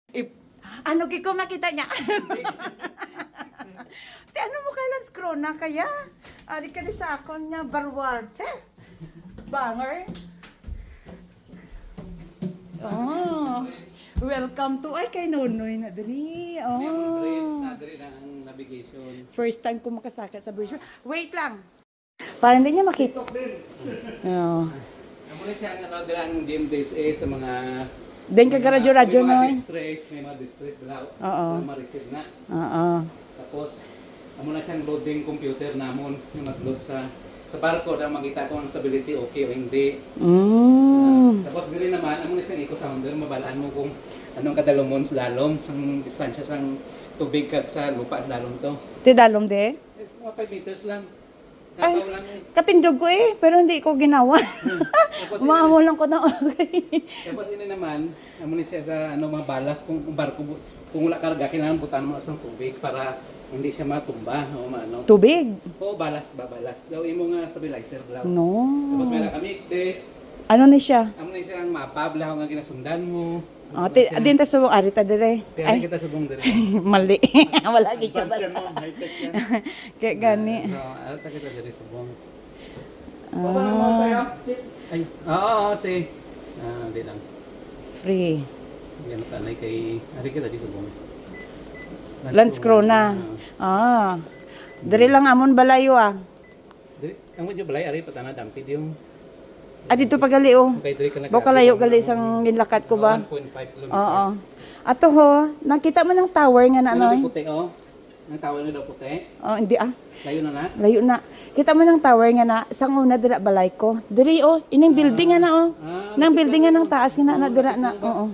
If, ano ko makita niya? Te, ano mo kailan scroll na kaya? Ari ka di sa akon niya, barwarte. Banger. Oh, welcome to, ay kay Nonoy na dali. Oh. Navigation. First time ko makasakit sa bridge. Wait lang. Para hindi niya makita. Oh. Muna siya ang game days sa mga Then kagaradyo-radyo na. may mga distress wala. Oo. Ma-receive na. Oo. Tapos muna siyang loading computer namon yung mag-load sa barcode ang makita ko ang stability okay o hindi. Tapos dili naman amo na siyang eco sounder mabalaan mo kung anong kadalomon slalom sang distansya sang tubig kag sa lupa slalom to. Ti dalom de? It's mga 5 meters lang. Ay, Tapaw lang eh. katindog ko pero hindi ko ginawa. Maamo lang ko na okay. Tapos ini naman, amo ni siya sa mga balas kung barko kung wala karga kailangan butan mo sa tubig para hindi siya matumba o maano. Tubig? Oo, babalas. Daw imo nga stabilizer daw. No. Tapos meron kami this. Ano ni siya? Amo ni siya ang mapa blah nga ginasundan mo. Din ta subong ari ta dire. Kaya kita subong dire. Mali. Wala gid ka ba? Kaya gani. Ano ta kita dire subong. Ah, Ay, oo, si. Di lang. free. Yan tanay kay ari kita di subong. Lance Corona. Ah. Dire lang amon balayo ah. Ang medyo balay ari patana dampid yung Dito pagali oh. kay dire ka Baka layo gali sang ginlakat ko ba? 1.5 kilometers. Oo. Ato ho, nakita mo ng tower nga na ano? Ano puti oh? Ang tawag na daw puti. Oh, hindi ah. Layo na na. Layo na. Kita mo ng tower nga na, sang una dira balay ko. Diri oh, ining building nga na oh. Nang building nga ng taas nga na dira na. Oo.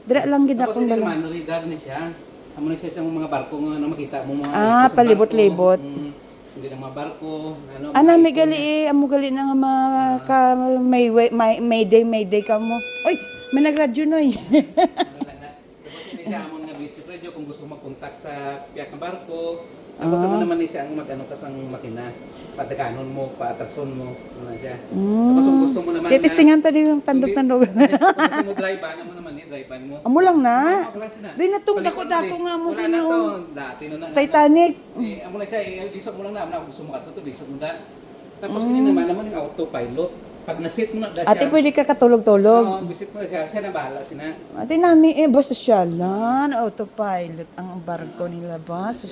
Dira lang gid Tapos akong hindi balay. naman radar ni siya. Amo na siya sa mga barko nga na makita mo mga sa palibot-libot. barko. Hindi na mga barko, ano. Ana may gali amo gali na nga mga ka may day ka mo. Oy, may nagradyo noy. Ano lang na. Tapos hindi siya amon nga beach radio kung gusto mag-contact sa piyak ng barko. Tapos ano naman ni siya ang mag-ano ka sang makina. Pataganon mo, paatrason mo, ano siya. Tapos kung gusto mo naman Titistingan ta di yung tandog-tandog. Kung gusto mo drive, ano mo naman drive mo. Amo lang na. Ako lang sina. Di na tong dako-dako nga mo Wala na to, sino. dati na na. Titanic. Amo lang siya, disok mo lang na, gusto mo ka to, disok mo na. Tapos ini naman yung autopilot. Pag nasit mo na siya. Ate pwede ka katulog-tulog. Oo, visit mo na siya na bahala sina. Ate nami basta siya lang autopilot ang barko nila bas.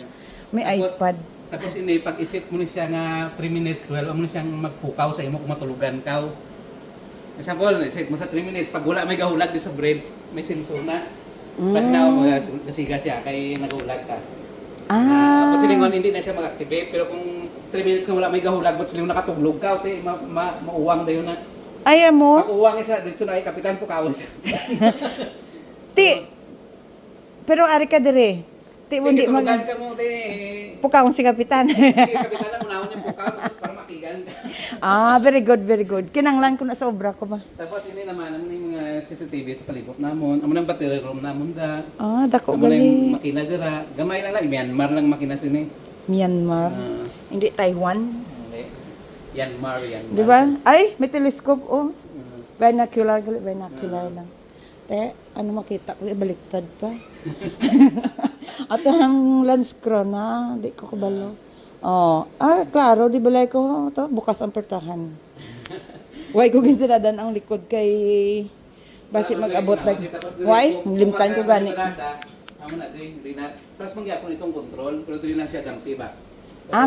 May iPad. Tapos ini pag-isip mo ni siya nga 3 minutes 12, amo na siyang magpukaw sa imo kung matulugan ka. Example, set mo sa 3 minutes, pag wala may gahulag di sa bridge, may sensor na. Kasi na mo kasiga siya kay nagulag ka. Pag silingon hindi na siya mag-activate, pero kung 3 minutes kung wala may gahulag, but silingon nakatuglog ka, mauwang dayon na. Ay mo. Pag uwang siya, dito na ay kapitan pukawon siya. Pero ari ka dire. Ti hindi mag Tulugan ka mo, te. pukawon si kapitan. Sige, kapitan lang, unahon yung pukaw, tapos para makigan. Very good, very good. Kinanglan ko na sobra ko ba. Tapos ini naman, amo na yung mga CCTV sa palibot namon, amo na yung battery room namon da. Dako Amo na gali. yung makina dira. Gamay lang lang, Myanmar lang makina sini. Myanmar. Hindi Taiwan. Hindi. Myanmar. Di ba? Ay, may telescope oh. Binocular gali, binocular lang. Te, ano makita ko baliktad pa. Ato ang Lance Corona, di ko kabalo. Klaro, di balay ko to bukas ang pertahan. Why ko ginsiradan ang likod kay basi mag-abot dag. Why? Limtan ko gani. Amo na di na. Tapos mangyapon itong control, pero dili lang siya dampi ba.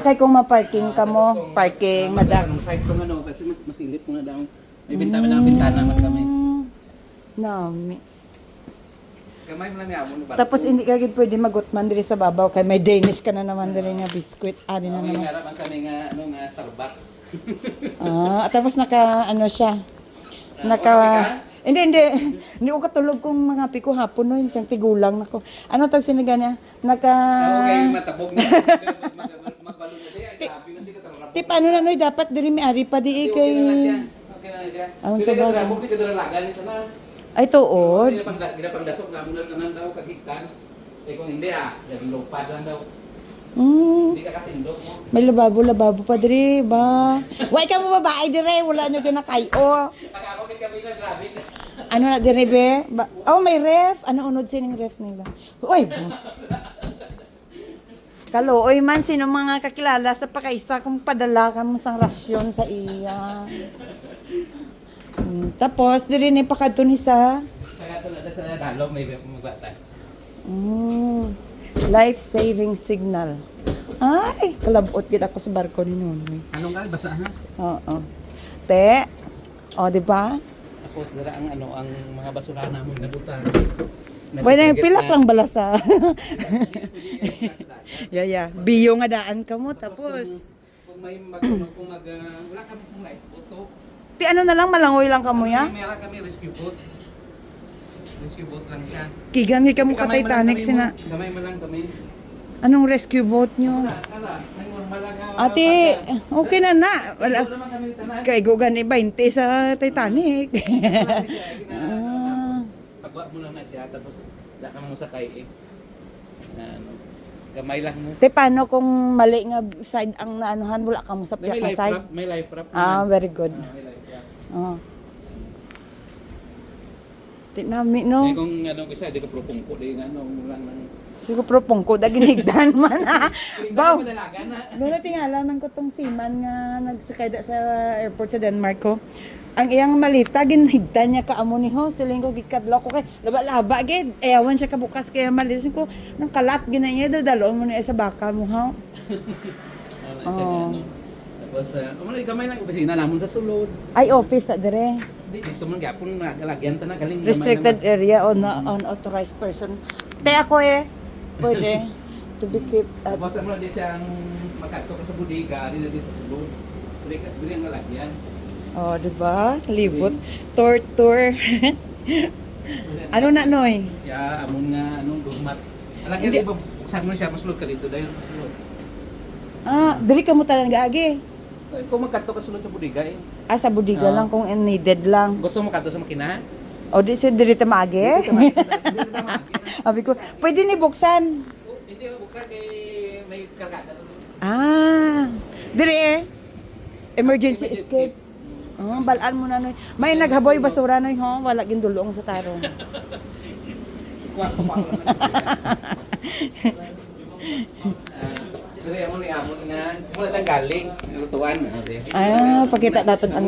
Kay kung ma-parking ka mo, parking madak. Ang site ko ano, kasi mas ilit mo na daw. May bintana man kami. Nami. Gamay mo lang ni amo ni barko. Tapos hindi ka gid pwede magutman diri sa babaw kay may Danish ka na naman diri nga biscuit ari na May naman. meron man kami nga nga Starbucks. Tapos naka ano siya. Hindi ko katulog kung mga piko hapon no, yung tigulang nako. Ano tag siniganya? Okay, matabog na. Magbalo na diya. Grabe na di ka tarap. Ti paano na noy dapat diri may ari pa di kay Okay na siya. Ang Pero sabaw. ka di ka daralagan ito na. ay tuod. Ginapangdasok na muna tanan daw kagigtan. Kung hindi yung lupad lang daw. Mm, Hindi ka katindog mo. may lababo pa diri ba? Way ka mo babae dire, wala nyo ginakayo. Pag ako kay kami na grabe. Ano na din be? Oh, may ref. Ano unod sining ref nila? Uy, kaluoy man, sino mga kakilala sa pakaisa kung padala ka mo sang rasyon sa iya. Tapos, diri ni pakadto ni sa Kaya ito na sa Dalo, may magbata. life-saving signal. Ay, kalabot gid ako sa barko ni Nonoy. Anong kal? Basa ha? Oo. Te, di ba? Tapos dala ang ano ang mga basura namon nabutan. Bueno, yung pilak lang bala sa. Yeah. Biyo nga daan ka mo, tapos. Kung may wala kami sa life boat. Ti ano na lang, malangoy lang ka mo ya? Meron kami rescue boat. Rescue boat lang siya. Kigan ka mo ka Titanic sina. Gamay man lang kami. Anong rescue boat nyo? Kala, normal lang. Ate, okay na na. Wala. Wala naman kami tanan. Kay gugan ni 20 sa Titanic. Pagwa mo lang na siya tapos wala ka mo sakay eh. Ano, gamay lang mo. Te, paano kung mali nga side ang naanuhan, wala ka mo sa piyak na side? May life wrap. Very good. May life wrap. Oh. Ti nami no. Eh, kung ano kasi di ko propongko di nga ano lang nang Siguro propong ko daginigdan man ha. Baw. madalaga na. Noon tingala man ko tong seaman nga nagsakay sa airport sa Denmark ko. Ang iyang malita ginhigdan niya ka amo ni ho siling ko gikadlo ko kay laba-laba gid. Ewan siya kabukas kaya malisin ko nang kalat ginanya dadalo mo ni sa baka mo ha. Wala siya ano. Tapos gamay lang opisina namon sa sulod. Ay office ta dire. Dito man gyapon nagalagyan ta na galing. Restricted area on unauthorized person. Te ako pwede to be kept at Basta mo di siyang magkadto ka sa bodega, di sa sulod. Dili ang lalagyan. di ba? Libot. Tour. Ano na, Noy? Ya, amon nga anong gugmat. Alagyan Hindi. di ba buksan mo siya masulod ka dito dayon masulod. Diri ka mo talaga agi. Kung magkadto ka sulod sa bodega eh. Sa budiga lang kung needed lang. Gusto mo kadto sa makina? O di si diri ta maagi. Sabi ko, pwede ni buksan. Hindi ko buksan kay may kargada sa Diri emergency escape. Balaan mo na Noy. May naghaboy basura Noy ho, wala gindulong sa tarong. Kasi mo ni amon nga mula lang galing lutuan ate. Pakita natin ang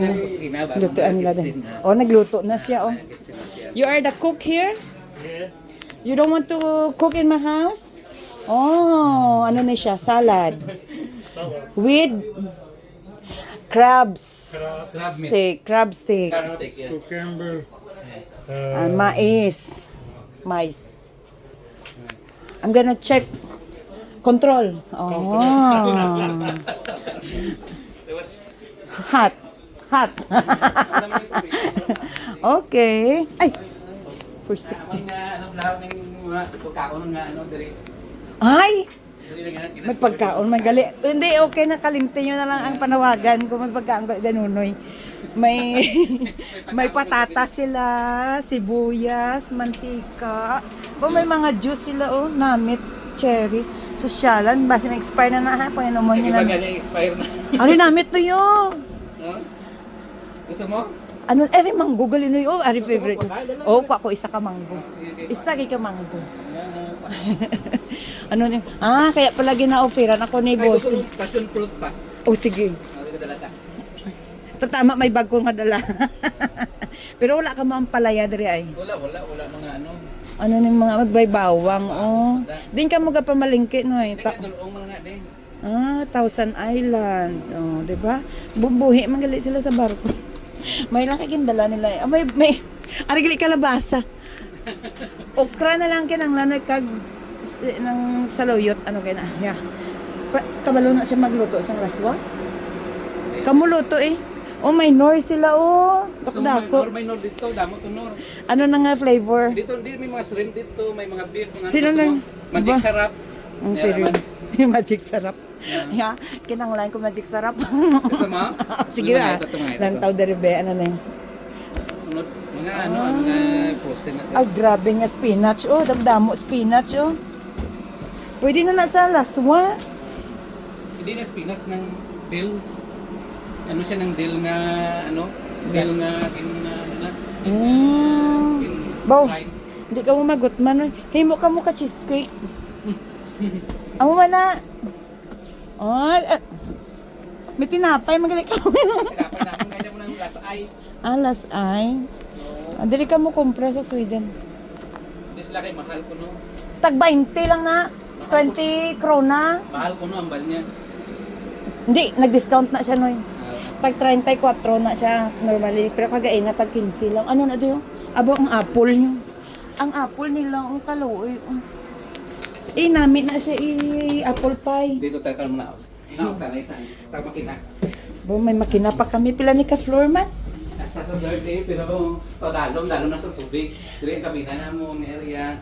lutuan nila din. Nagluto na siya You are the cook here? Yeah. You don't want to cook in my house? Ano na siya? Salad. Salad. With crabs. Crab meat. Crab steak. Crab steak yan. Cucumber. Mais. I'm gonna check. Control. Hot. Okay. Ay. For Amon nga ano lahat ng mga pagkaon nga ano diri. Ay. Diri nga May pagkaon, may gali. Hindi, okay na kalimtin nyo na lang ang panawagan kung may pagkaon ganunoy. May patatas sila, sibuyas, mantika. May mga juice sila, namit, cherry. Sosyalan, base na expire na ha, Panginoon Hindi nyo ba na. ganyan expire na? Ano namit to yun? Gusto mo? Ano, manggo galinoy. Ari favorite ko. Ako isa ka manggo. Isa ka manggo. Ano niyo? Kaya pala gina-offeran ako ni Ay, boss. gusto mo passion fruit pa. Sige. Dala ta. Tama, may bag ko nga dala. Pero wala ka maampalaya diri ay. Wala mga ano. Ano ni mga magbaybawang, Din ka mga pamalingki, no eh. Hindi ka dulong mga din. Thousand Island. Di ba? Bubuhi, magali sila sa barko. May lang kikindala nila eh. May arigli kalabasa. Okra na lang kinang lanoy kag ng saluyot. Ano kaya na? Yeah. Kabalo na siya magluto sa laswa. Kamuluto eh. May nor sila Dako-dako. May nor dito, damo to nor. Ano na nga flavor? Dito may mga shrimp dito, may mga beef, mga Sino gusto nang- mo? Magic ba? sarap. Favorite. Magic sarap. Yeah, kinanglain ko magic sarap. Gusto mo? Sige Ito, mga ito. Lantaw deribe, ano na yun. Mga mga frozen na. Ay, grabe nga spinach, damdamo spinach, Pwede na nasa laswa. Hindi na spinach ng dills. Ano siya ng dill na ano? Dill na ano na. Baw, Right. hindi ka mo magot man. Himo ka mo ka cheesecake. Amo man na. Oh, may tinapay, magaling ka. Dapat namin kaya mo ng last eye. Alas ay. Dili ka mo kumpra sa Sweden. Hindi sila kay mahal ko no. Tag 20 lang na. 20 krona. Mahal ko no ang bal niya. Hindi, nag-discount na siya noy. Ah, Tag 34 na siya normally. Pero kagain na tag 15 lang. Ano na diyo? Abo ang apple niyo. Ang apple nila, ang kaloy. Namin na siya apple pie. dito tayo ka muna. Tanay sa makina. Bo, may makina pa kami. Pila ni ka floor man? Nasa sa third day, pero padalong, lalo na sa tubig. Dire ang kabina na mo, ni area.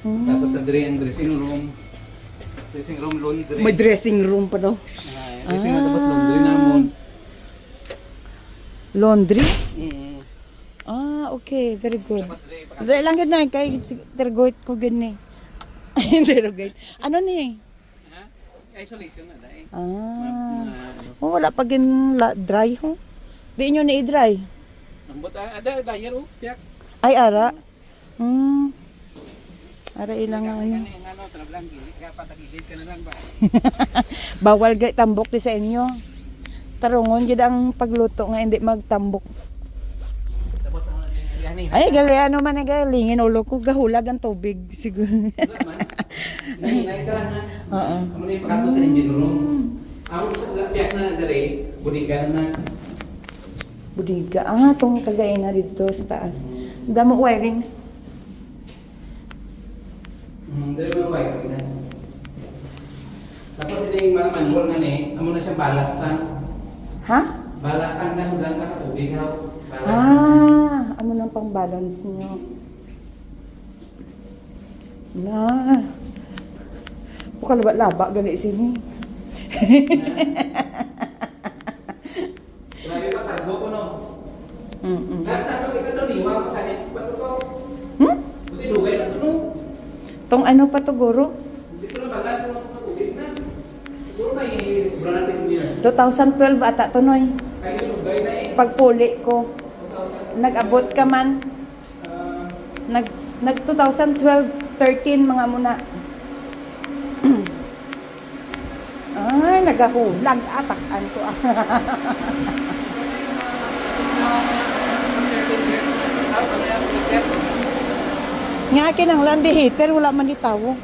Tapos sa dire ang dressing room. Dressing room, laundry. May dressing room pa daw. Dressing room, tapos laundry na mo. Laundry? Mm. Okay. Very good. Tapos dire, Dahil lang gano'n, kay tergoit ko gani. Tergoit. Ano ni? ha? Isolation na dahil. Wala pa gin dry ho. Di nyo na i-dry. Ang buta, ada dyer oh, spiak. Ay, ara. Ara ilang ano. Yung ano, trablang gilid ka, patagilid ka na lang ba? Bawal gay tambok di sa inyo. Tarungon gid ang pagluto nga hindi magtambok. Tapos ang yan eh. Ay, gali ano man nga lingin ulo ko gahulag ang tubig siguro. Wala man. Nahinay ka lang ha. Oo. Amo na ipakato sa engine room. Ang sa piyak na dire, budigan na. Budiga. Tong kagay na dito sa taas. Damo wirings. Dire mo ba na. Tapos ito yung mga manhole na ni, amo na siyang balastan. Ha? Balastan na sudan ka tubig ha. Ano nang pang balance nyo? Na. Buka laba-laba gali sini. Grabe pa kargo ko no. Mm. Basta ko kita do liwa ko sa ni. Bato ko. Buti dugay na to no. Tong ano pa to guro? Dito na balat ko ng tubig na. Siguro may sobrang natin years. 2012 ata to noy. Kaya dugay na eh. Pagpuli ko. 2000. Nag-abot ka man. Nag 2012, 13 mga muna. Ay, nagahulag. Atakan ko. 13 years na. Ano yung ticket? Nga akin ang land heater, wala man di tawo.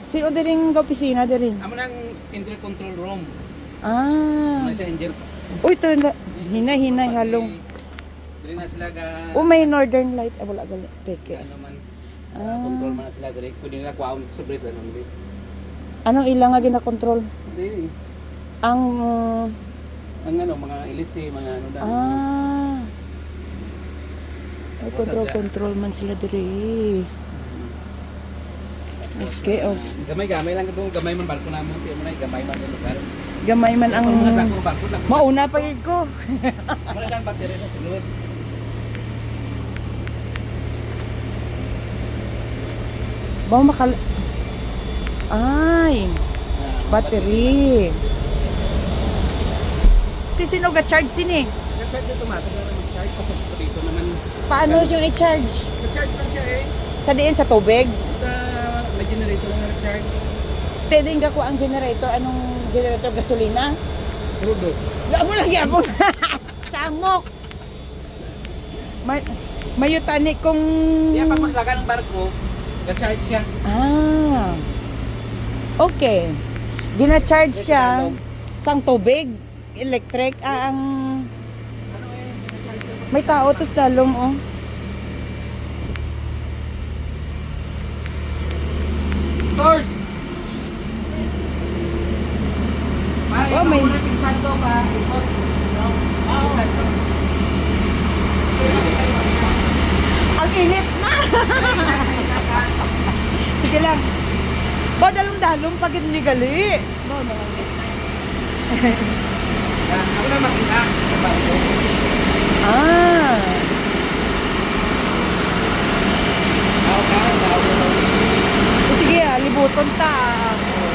Sino di rin ka opisina di rin? Amo nang engine control room. Ah. Ano siya engine? Uy, ito hinay halong. Dili na sila ga May northern light. Wala gali. Peke. ano man. Control man na sila dire. Pwede nila kuwaon sa breeze ano hindi. Anong ilang nga gina-control? Hindi. Ang Ang ano mga ilisi, mga ano da. Ay, control man sila diri. Okay, Gamay-gamay lang ito. Gamay man barko namin. Hindi mo na gamay man yung lugar. Gamay man ang Ang mga dako barko lang. mauna pa gid ko. Amo na lang battery sa sulod. Bawo Ay, battery. Kasi sino ga-charge sini? Nag-charge ito mata na mag-charge. Tapos dito naman. Paano yung i-charge? Nag-charge lang siya eh. Sa diin sa tubig? Sa may generator lang nag-charge. Teding ka ko ang generator. Anong generator? Gasolina? Crudo. Gamo lang yapon. Samok. Mayutani kung... Kaya pag maglaga ng barko, nag-charge siya. Okay. Gina-charge siya sang tubig, electric, ang... May tao to sa dalom, oh. Stores! Oh, may... Pinsan ko pa. Ikot. Pinsan ko. Ang init na! Sige lang. Ba, dalong-dalong pag ni gali. Ba, Ako na makita. Sa barko. Sige, libuton ta.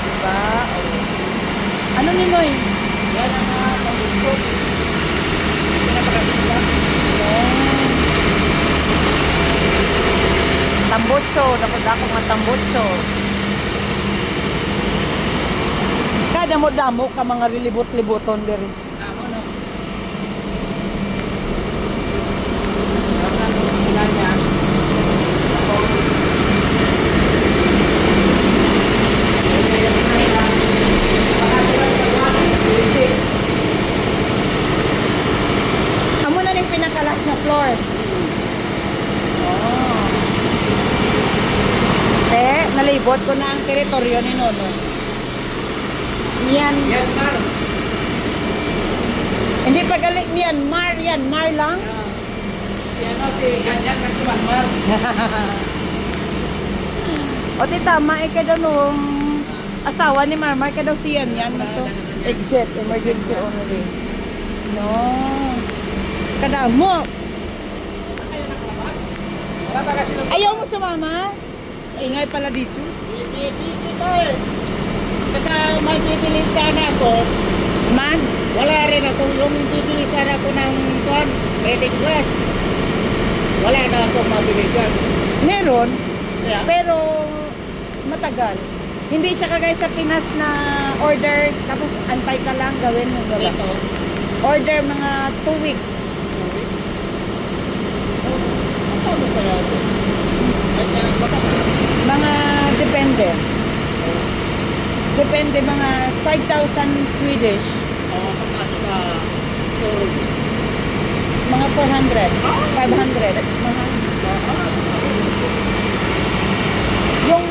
Diba? Ano ni Noy? Yan ang mga pag-ikot. Pinapakasila. tambutso, dako nga tambutso. Kada mo damo ka mga rilibot-liboton diri. Tama no. Dapat niya. Amo na ning pinakalas na floor. Oh. Nalibot ko na ang teritoryo ni Nonoy. Myanmar. Hindi pa galing Myanmar lang. Si ano si yan kasi Myanmar. O di tama, daw nung asawa ni Marmar, daw si yan na to. Exit, emergency only. No. Kadamo. Wala pa kasi Ayaw mo sumama? Ingay pala dito. Busy pa eh. Saka may bibili sana ako. Man, Wala rin ako yung bibili sana ako ng reading glass. Wala na akong mabili dyan. meron, Kaya, pero matagal. Hindi siya kagaya sa Pinas na order, tapos antay ka lang gawin mo gawin. ito. Order mga 2 weeks. Ano kaya ito? Kaya, baka Mga depende. Depende mga 5,000 Swedish. pagkano sa euro. Mga 400. 500. Mga yung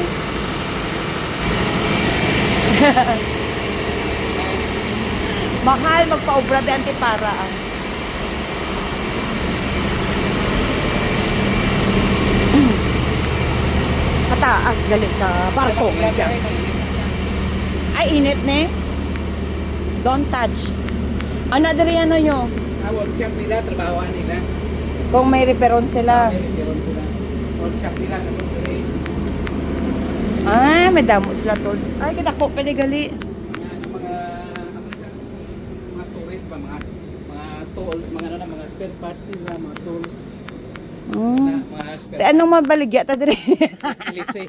mahal magpaubra di antiparaan. Mataas gali ka barko mo dyan. Ay init ne. Don't touch. Ano diri ano yo? workshop nila, trabahoan nila. Kung may reparon sila. Meron sila. Workshop nila kapag Ah, may damo sila tools. Ay kadako pa ni gali. mga storage ba mga tools, mga ano na mga spare parts nila, mga tools, na, mga spare Te anong mabaligya ta diri? ilise.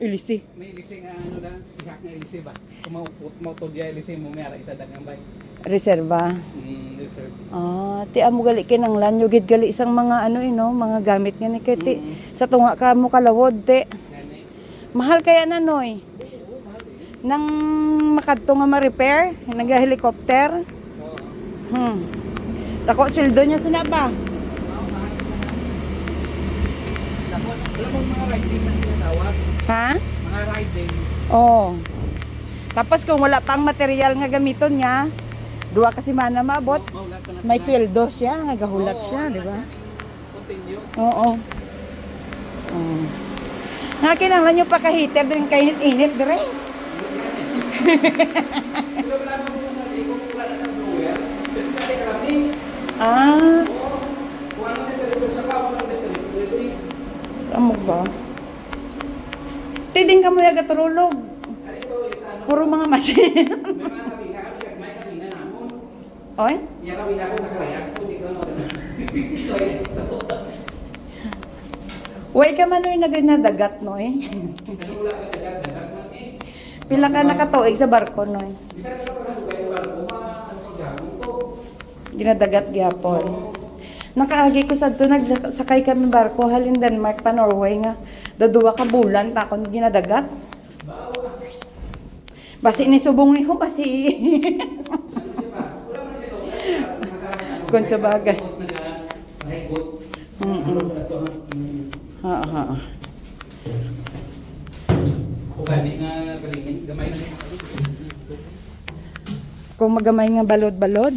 Ilisi. May ilise nga ano na, siyak nga ilise ba? Kung mo to dia ilise mo may ara isa dagang bay. Reserva. Reserve. Ah, ti amo gali kinang lanyo gid gali isang mga ano mga gamit nga ni kiti. Sa tunga ka mo kalawod te. Gani. Mahal kaya na noy. Nang makadto nga ma-repair, nag-helicopter. Oo. Dako sweldo niya sina ba? Tapos, alam mo mga riding na sinatawag? Ha? Mga riding. Oh. Tapos kung wala pang material nga gamiton niya, duwa ka semana maabot, Maulat ka na may sila. sweldo siya, nga gahulat Oo, siya, ano di ba? siya, continue. Oo. Oh. Nakinanglan nyo pa ka-heater din kainit-init dire. Pero wala mo mga ikot wala na sa blower. Pero sa kami, Ah, kung ano na pero sa kapo ng delivery. amo ba? Tiding ka mo yaga turulog. Puro mga machine. May mga kabina, may kabina namon. Oy? Iya kabina ko nakalayak ko, di ko ano. Way ka man oy nagadagat noy. Ano wala ka dagat man eh. Pila ka nakatuig sa barko noy. Bisan ka pa sugay sa barko, ano ko gyapon ko. Ginadagat gyapon. Nakaagi ko sa nagsakay kami barko halin Denmark pa Norway nga. Daduwa ka bulan ta kon ginadagat. Basi ni subong ni ho basi. Kun sa bagay. Tapos nag-record. Ha. Ako gani nga kalimit, gamay na niya. Kung magamay nga balod-balod.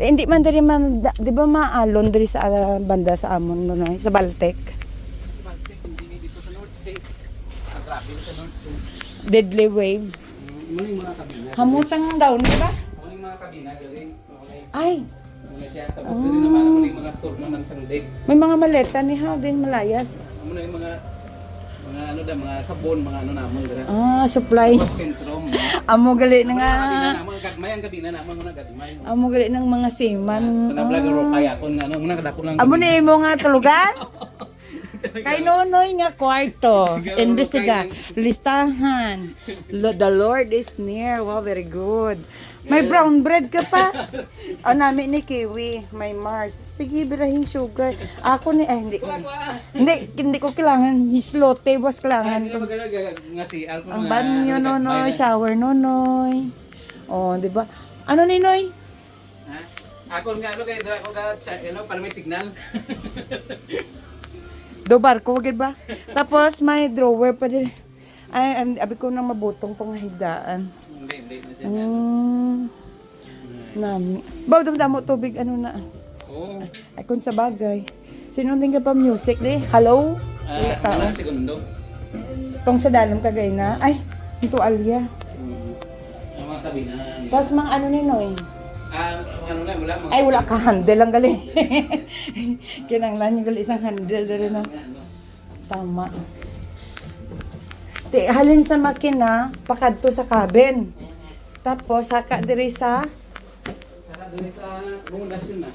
Hindi man diri man di ba maalon diri sa banda sa amon no sa Baltic. Hindi dito sa North Sea. Grabe sa North Sea. Deadly waves. Muna yung mga kabina. Hamusang daw ni ba? Muna yung mga kabina, galing. Okay. Ay, Muna siya. Tapos din naman muna yung mga store mo ng sandig. may mga maleta ni ha din malayas. Muna yung mga ano da, mga sabon, mga ano namon dira. Ah, supply. Pentrom. Amo gali na nga. Gagmay ang kabina namon muna gagmay. Amo gali ng mga seaman. Tanang vlog ro kaya kun ano muna kadako lang. Amo ni mo nga tulugan? Kay Nonoy nga kwarto. Imbestiga. Listahan. The Lord is near. Wow, very good. May brown bread ka pa. Namin ni Kiwi. May Mars. Sige, birahing sugar. Ako ni, hindi. Hindi ko kailangan. Slote, boss, kailangan ko. Nga si Alpo Ang banyo, Nonoy. Shower, Nonoy. Oh, di ba? Ano ni Noy? Ako nga ano kay dra ko ga para may signal. Do barko, wagid ba? Tapos may drawer pa din. Ay, abi ko nang mabutong pangahigdaan. Hindi na siya. Nami. Baw damo tubig ano na. Oo. Ay kun sa bagay. Sinundin ka pa music di? Hello? Wala tao. Wala segundo. Tong sa dalam kagay na. Ay, ito alya. Ang mga tabi na. Tapos mang ano ni Noy? Ano na wala mga. Ay, wala ka handle lang gali. Kinanglan yung gali isang handle diri na. Tama. Ti halin sa makina, pakadto sa cabin. Tapos haka diri sa Saka diri sa bundasyon na.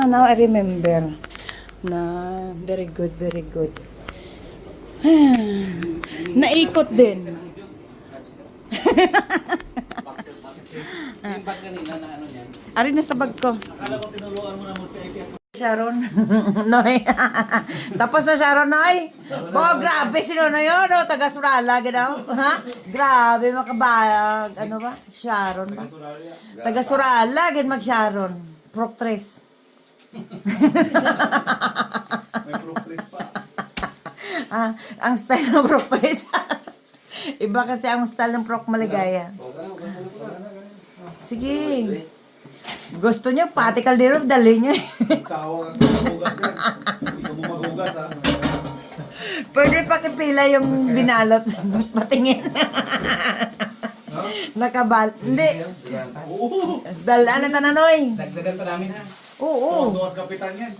now I remember. Na very good, very good. Naikot din. Yung bag kanina na ano niyan. Ari na sa bag ko. Akala ko tinulungan mo na mag-CIP. Sharon. Noy. Tapos na Sharon, Noy. Oh, grabe si Noy yun. No? Taga Surala, gano'n. Ha? Grabe, makabayag. Ano ba? Sharon ba? Taga Surala, gano'n mag-Sharon. Proctres. May progress pa. Ang style ng Proctres. Iba kasi ang style ng Proc Maligaya. Sige. Gusto nyo, pati kaldero, dali nyo. Sawa ka sa magugas yan. Gusto mo magugas ha. Pwede pakipila yung binalot. Patingin. Nakabal. Hindi. Dalaan na tananoy. Dagdagan pa namin ha. Oo. Tuwas kapitan yan.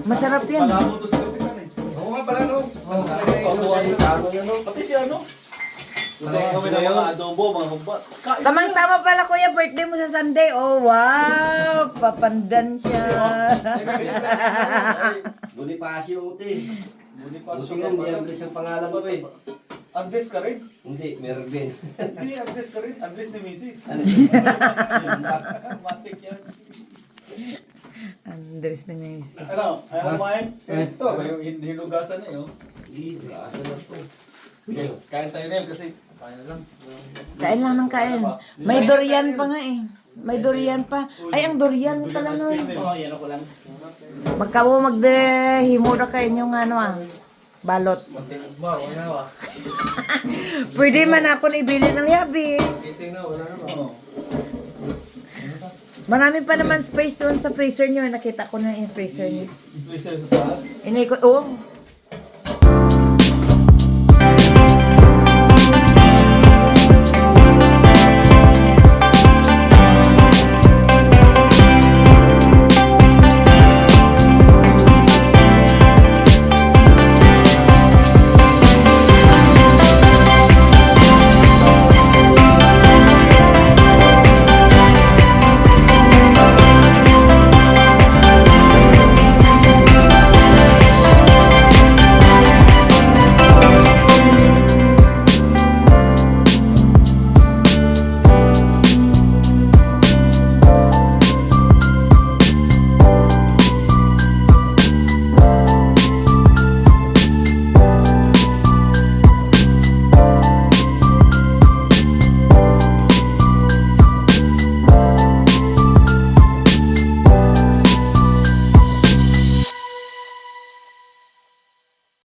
Masarap yan. Palamo to sa kapitan eh. Oo nga pala no. Pati si ano? Ito kami ng mga adobo, mga humbat. Tamang-tama pala kuya, birthday mo sa Sunday. Oh, wow. Papandan siya. Bonifacio uti. Bonifacio Buti nga, hindi Andres ang pangalan ko eh. Andres ka rin? Hindi, meron din. Hindi, Andres ka rin. Andres ni Mrs. Matik yan. Andres na Macy's. Ano? Ayaw kumain? Ito, yung hinugasan niya yun. Hindi, asa na to. Kain tayo na yun kasi kaya lang. Kain lang ng kain. May durian pa nga eh. May durian pa. Ay, ang durian pala no. Yan ako lang. Magka mo magdehimo na kayo yung ano balot. Pwede man ako na ibili ng yabi. Marami pa naman space doon sa freezer nyo. Nakita ko na yung freezer nyo. Please sa taas. Inikot, oh,